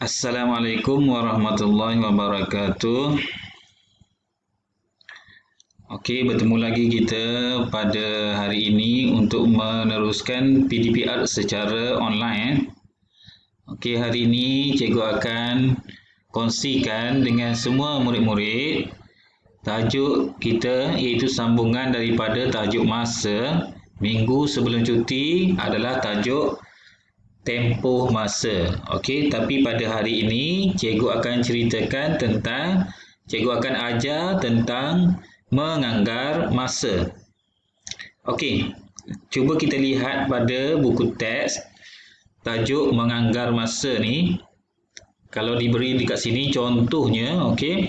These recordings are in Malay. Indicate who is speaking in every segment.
Speaker 1: Assalamualaikum warahmatullahi wabarakatuh. Okey, bertemu lagi kita pada hari ini untuk meneruskan PDPR secara online. Okey, hari ini cikgu akan kongsikan dengan semua murid-murid tajuk kita iaitu sambungan daripada tajuk masa minggu sebelum cuti adalah tajuk tempoh masa. Okey, tapi pada hari ini cikgu akan ceritakan cikgu akan ajar tentang menganggar masa. Okey, cuba kita lihat pada buku teks tajuk menganggar masa ni. Kalau diberi dekat sini contohnya, okey.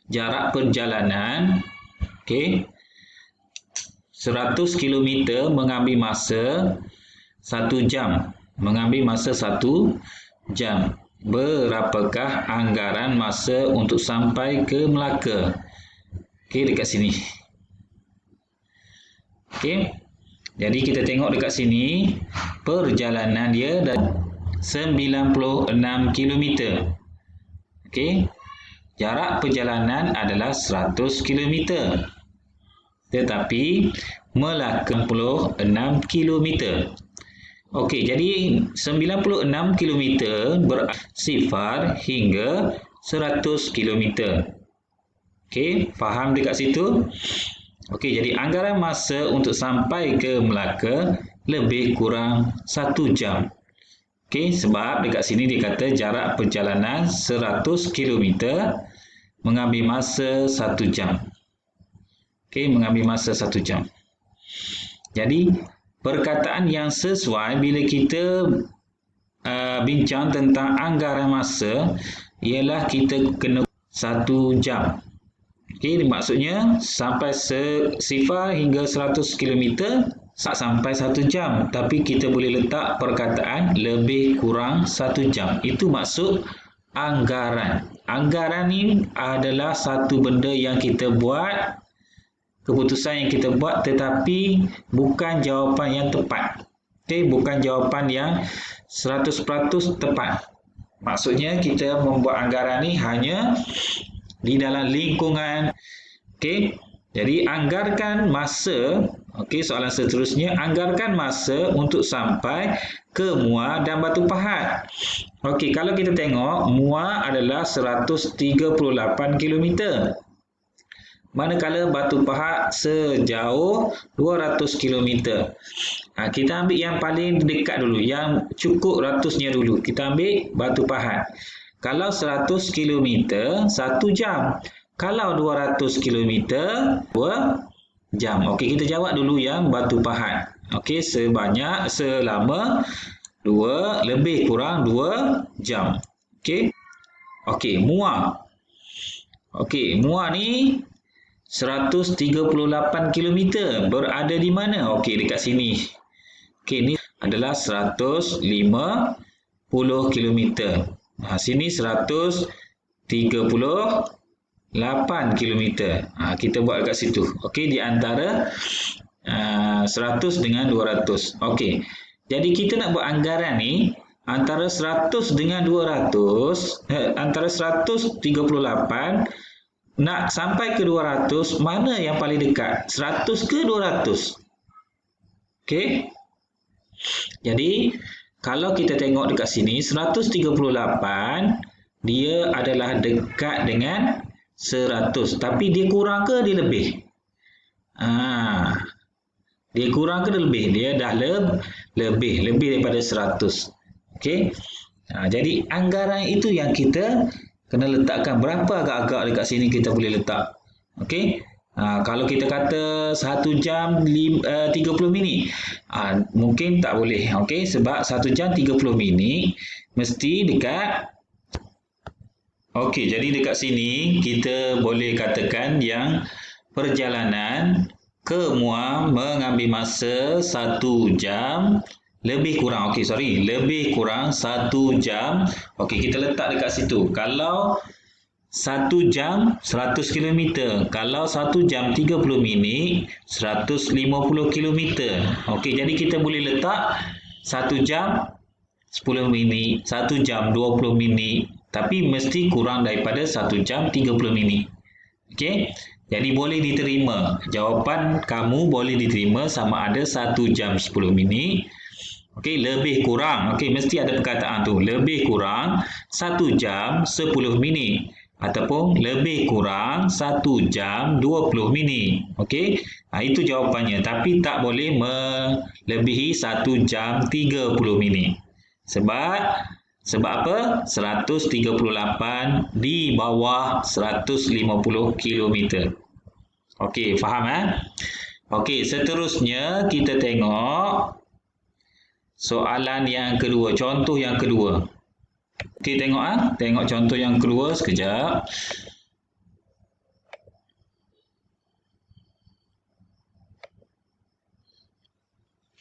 Speaker 1: Jarak perjalanan, okey. 100 km mengambil masa 1 jam. Mengambil masa 1 jam. Berapakah anggaran masa untuk sampai ke Melaka? Okey, dekat sini. Okey. Jadi kita tengok dekat sini perjalanan dia dah 96 km. Okey. Jarak perjalanan adalah 100 km. Tetapi Melaka 96 km. Okey, jadi 96 km bersifar hingga 100 km. Okey, faham dekat situ? Okey, jadi anggaran masa untuk sampai ke Melaka lebih kurang 1 jam. Okey, sebab dekat sini dia kata jarak perjalanan 100 km mengambil masa 1 jam. Okey, mengambil masa 1 jam. Jadi, perkataan yang sesuai bila kita bincang tentang anggaran masa ialah kita kena 1 jam. Okey, maksudnya sampai sifar hingga 100 km sampai 1 jam. Tapi kita boleh letak perkataan lebih kurang 1 jam. Itu maksud anggaran. Anggaran ni adalah satu benda yang kita buat, keputusan yang kita buat, tetapi bukan jawapan yang tepat. Okey, bukan jawapan yang 100% tepat. Maksudnya kita membuat anggaran ni hanya di dalam lingkungan. Okey, jadi anggarkan masa. Okey, soalan seterusnya, anggarkan masa untuk sampai ke Muar dan Batu Pahat. Okey, kalau kita tengok Muar adalah 138 km. Manakala Batu Pahat sejauh 200 km. Kita ambil yang paling dekat dulu, yang cukup ratusnya dulu. Kita ambil Batu Pahat. Kalau 100 km, 1 jam. Kalau 200 km, 2 jam. Okey, kita jawab dulu yang Batu Pahat. Okey, selama lebih kurang 2 jam. Okey. Okey, Muar. Okey, Muar ni 138 km berada di mana? Okey, dekat sini. Okey, ni adalah 150 km. Sini 138 km. Kita buat dekat situ. Okey, di antara 100 dengan 200. Okey. Jadi kita nak buat anggaran ni antara 100 dengan 200, antara 138 nak sampai ke 200, mana yang paling dekat? 100 ke 200? Okey. Jadi, kalau kita tengok dekat sini, 138, dia adalah dekat dengan 100. Tapi dia kurang ke dia lebih? Dia kurang ke dia lebih? Dia dah lebih daripada 100. Okey. Jadi, anggaran itu yang kita kena letakkan. Berapa agak-agak dekat sini kita boleh letak. Okey. Kalau kita kata 1 jam 30 minit. Mungkin tak boleh. Okey. Sebab 1 jam 30 minit mesti dekat. Okey. Jadi dekat sini kita boleh katakan yang perjalanan ke Muar mengambil masa 1 jam lebih kurang. Okey, lebih kurang 1 jam. Okey, kita letak dekat situ. Kalau 1 jam 100 km. Kalau 1 jam 30 minit 150 km. Okey, jadi kita boleh letak 1 jam 10 minit, 1 jam 20 minit, tapi mesti kurang daripada 1 jam 30 minit. Okey. Jadi boleh diterima. Jawapan kamu boleh diterima sama ada 1 jam 10 minit. Okey, lebih kurang. Okey, mesti ada perkataan tu. Lebih kurang 1 jam 10 minit. Ataupun lebih kurang 1 jam 20 minit. Okey, itu jawapannya. Tapi tak boleh melebihi 1 jam 30 minit. Sebab apa? 138 di bawah 150 km. Okey, faham? Okey, seterusnya kita tengok soalan yang kedua, contoh yang kedua. Okey, tengok contoh yang kedua sekejap.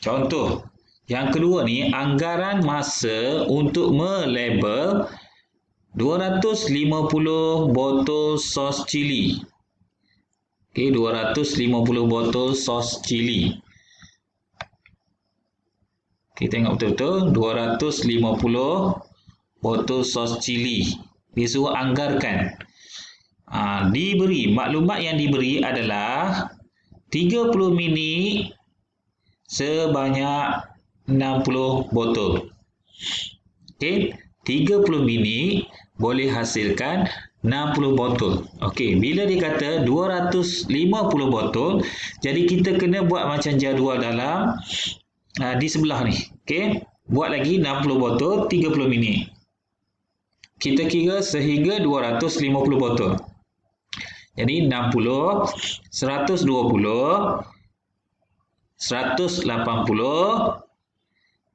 Speaker 1: Contoh yang kedua ni, anggaran masa untuk melabel 250 botol sos cili. Okey, 250 botol sos cili. Okey, tengok betul-betul 250 botol sos cili. Dia suruh anggarkan. Diberi, maklumat yang diberi adalah 30 minit sebanyak 60 botol. Okey, 30 minit boleh hasilkan 60 botol. Okey, bila dia kata 250 botol, jadi kita kena buat macam jadual dalam di sebelah ni. Okey, buat lagi 60 botol 30 minit. Kita kira sehingga 250 botol. Jadi 60, 120, 180,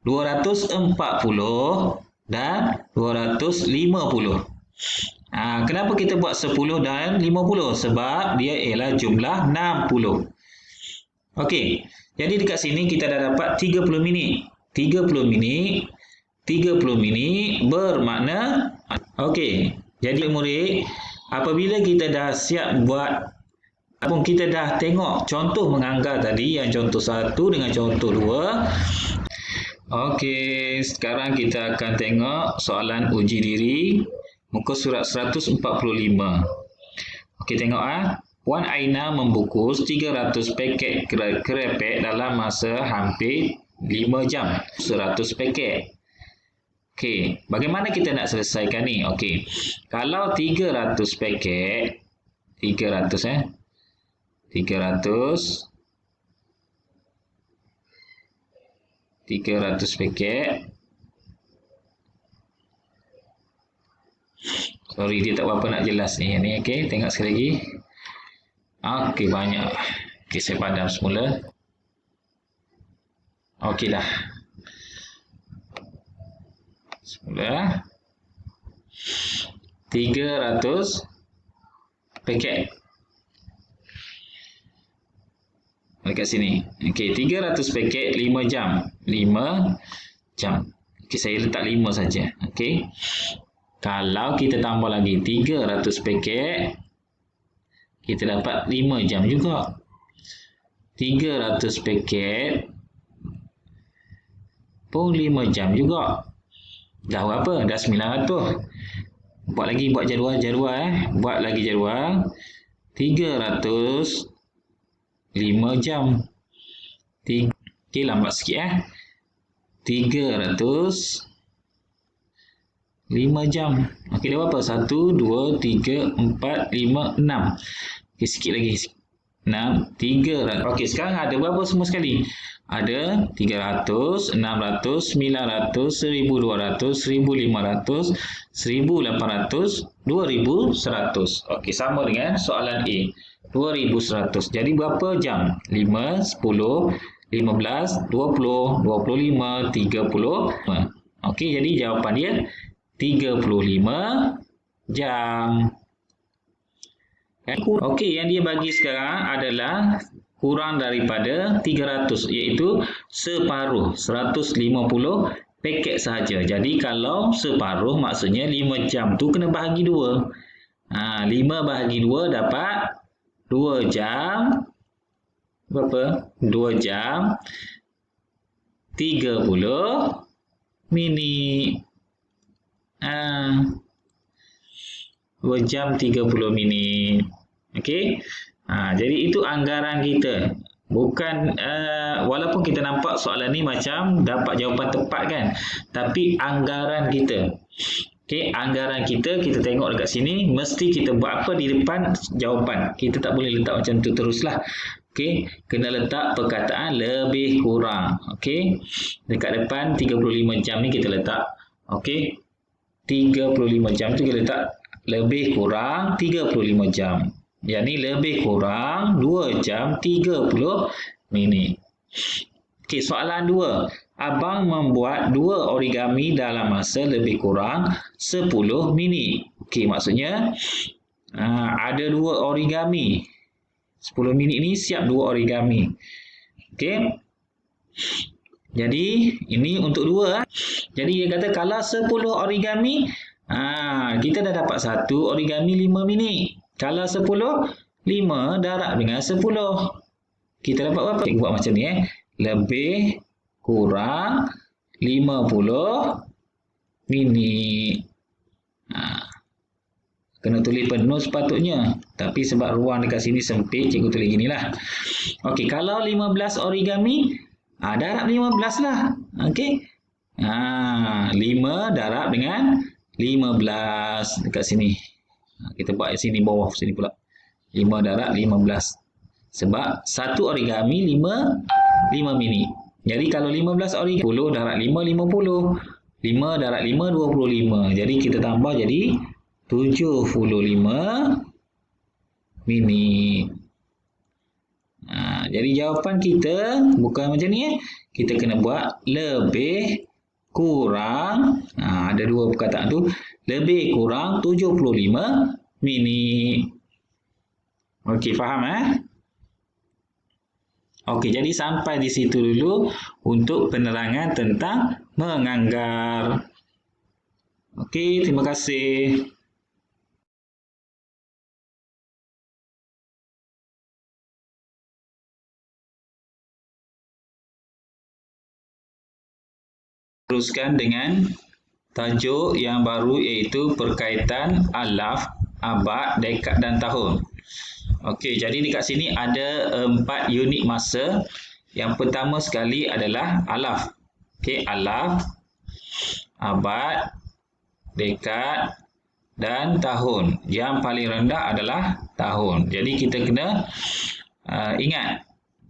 Speaker 1: 240 dan 250. Kenapa kita buat 10 dan 50? Sebab dia ialah jumlah 60. Okey, jadi dekat sini kita dah dapat 30 minit. 30 minit, 30 minit bermakna. Okey, jadi murid, apabila kita dah siap buat, ataupun kita dah tengok contoh menganggar tadi, yang contoh 1 dengan contoh 2. Okey, sekarang kita akan tengok soalan uji diri muka surat 145. Okey, tengok Puan Aina membungkus 300 paket kerepek dalam masa hampir 5 jam. 100 paket. Okey, bagaimana kita nak selesaikan ni? Okey, kalau 300 paket, 300 paket. Sorry, dia tak berapa nak jelas ni. Okey, tengok sekali lagi. Okey, banyak. Okey, saya padam semula. Okey dah. Semula. 300 paket. Dekat sini. Okey, 300 paket 5 jam. 5 jam. Okey, saya letak 5 saja. Okey. Kalau kita tambah lagi 300 paket, kita dapat 5 jam juga. 300 paket pun 5 jam juga. Dah berapa? Dah 900. Buat jadual. Buat lagi jadual. 300 5 jam. Okey, lambat sikit 300 5 jam. Okey, dah berapa? 1, 2, 3, 4, 5, 6. Okey, sikit lagi. 6, 300. Okey, sekarang ada berapa semua sekali? Ada 300, 600, 900, 1200, 1500, 1800, 2100. Okey, sama dengan soalan A. 2100. Jadi berapa jam? 5, 10, 15, 20, 25, 30. Okey, jadi jawapan dia 35 jam. Okey, yang dia bagi sekarang adalah kurang daripada 300, iaitu separuh, 150 paket sahaja. Jadi kalau separuh maksudnya 5 jam tu kena bahagi 2. 5 bahagi 2 dapat 2 jam. Berapa? 2 jam 30 minit. 2 jam 30 minit. Okey. Jadi itu anggaran kita. Bukan, walaupun kita nampak soalan ni macam dapat jawapan tepat kan. Tapi anggaran kita. Okey, anggaran kita tengok dekat sini. Mesti kita buat apa di depan jawapan. Kita tak boleh letak macam tu teruslah. Okey, kena letak perkataan lebih kurang. Okey. Dekat depan 35 jam ni kita letak. Okey. 35 jam tu kita letak lebih kurang 35 jam. Yang ni lebih kurang 2 jam 30 minit. Okey, soalan 2. Abang membuat 2 origami dalam masa lebih kurang 10 minit. Okey, maksudnya ada 2 origami. 10 minit ni siap 2 origami. Okey. Jadi, ini untuk 2. Jadi, dia kata kalau 10 origami, kita dah dapat 1 origami 5 minit. Kalau 10, 5 darab dengan 10. Kita dapat berapa? Kita buat macam ni. Lebih kurang 50 minit. Kena tulis penuh sepatutnya. Tapi sebab ruang dekat sini sempit, cikgu tulis ginilah. Okey, kalau 15 origami, darab 15 lah. Okey. 5 darab dengan 15 dekat sini. Kita buat sini bawah sini pula. 5 darab 15. Sebab satu origami 5 minit. Jadi kalau 15 origami 10 darab 5 50. 5 darab 5 25. Jadi kita tambah jadi 75 minit. Jadi jawapan kita bukan macam ni. Kita kena buat lebih kurang. Ada 2 perkataan tu. Lebih kurang 75 minit. Okey, faham Okey, jadi sampai di situ dulu untuk penerangan tentang menganggar. Okey, terima kasih. Teruskan dengan tajuk yang baru iaitu perkaitan alaf, abad, dekad dan tahun. Okey, jadi dekat sini ada 4 unit masa. Yang pertama sekali adalah alaf. Okey, alaf, abad, dekad dan tahun. Yang paling rendah adalah tahun. Jadi kita kena ingat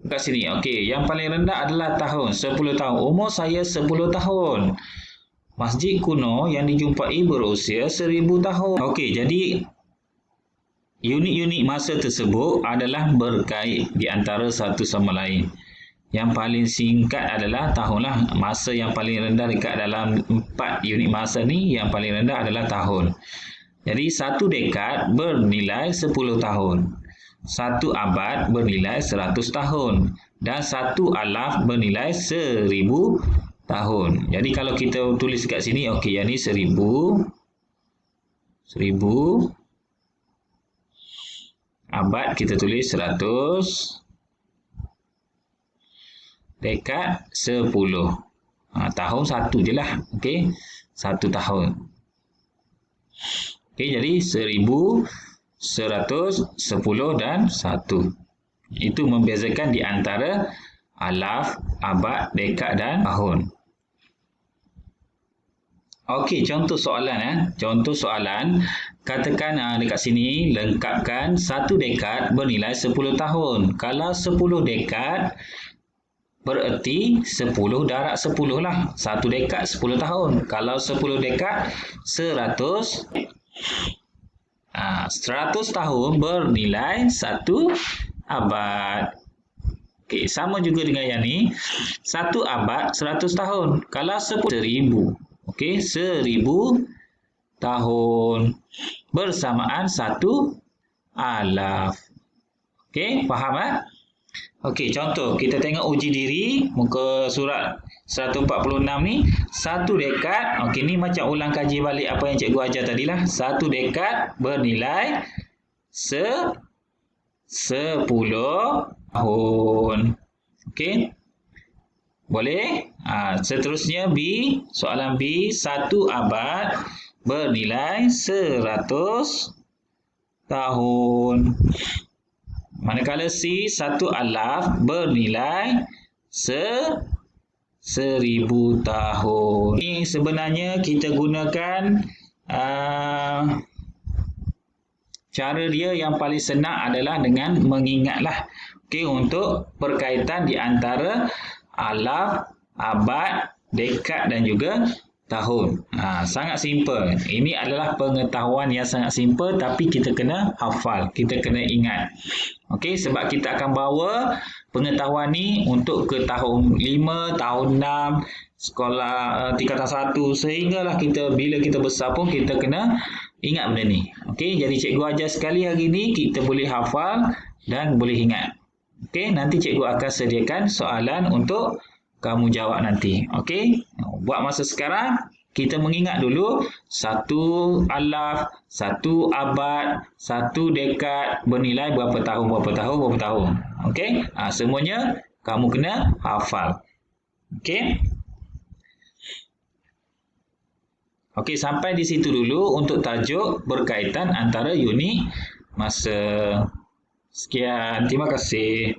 Speaker 1: kat sini. Okey, yang paling rendah adalah tahun, 10 tahun. Umur saya 10 tahun. Masjid kuno yang dijumpai berusia 1000 tahun. Okey, jadi unit-unit masa tersebut adalah berkait di antara satu sama lain. Yang paling singkat adalah tahun lah. Masa yang paling rendah dekat dalam 4 unit masa ni, yang paling rendah adalah tahun. Jadi satu dekad bernilai 10 tahun. Satu abad bernilai 100 tahun. Dan satu alaf bernilai 1000 tahun. Jadi kalau kita tulis kat sini, okey, yang ni 1000. Abad kita tulis 100. Dekad 10. Tahun 1 je lah. Okey, 1 tahun. Okey, jadi 1000, 100, 10 dan 1. Itu membezakan di antara alaf, abad, dekad dan tahun. Okey, contoh soalan. Contoh soalan, katakan dekat sini lengkapkan satu dekad bernilai 10 tahun. Kalau 10 dekad bererti 10 darab 10 lah. Satu dekad 10 tahun. Kalau 10 dekad 100. 100 tahun bernilai 1 abad. Okey, sama juga dengan yang ni. 1 abad 100 tahun. Kalau 1000. Okey, 1000 tahun bersamaan 1 alaf. Okey, faham Okey, contoh kita tengok uji diri muka surat 146 ni. Satu dekad, okey ni macam ulang kaji balik apa yang cikgu ajar tadilah. Satu dekad bernilai 10 tahun. Okey. Boleh? Seterusnya B, soalan B, satu abad bernilai 100 tahun. Manakala C, satu alaf bernilai 1000 tahun. Ini sebenarnya kita gunakan cara dia yang paling senang adalah dengan mengingatlah. Okey, untuk perkaitan di antara alaf, abad, dekad dan juga tahun. Sangat simple. Ini adalah pengetahuan yang sangat simple tapi kita kena hafal, kita kena ingat. Okey, sebab kita akan bawa pengetahuan ni untuk ke tahun 5, tahun 6, sekolah tingkatan 1 sehinggalah kita bila kita besar pun kita kena ingat benda ni. Okey, jadi cikgu ajar sekali hari ni kita boleh hafal dan boleh ingat. Okey, nanti cikgu akan sediakan soalan untuk kamu jawab nanti. Okey, buat masa sekarang kita mengingat dulu satu alaf, satu abad, satu dekad bernilai berapa tahun. Okey, semuanya kamu kena hafal. Okey. Okey, sampai di situ dulu untuk tajuk berkaitan antara unit masa. Sekian, terima kasih.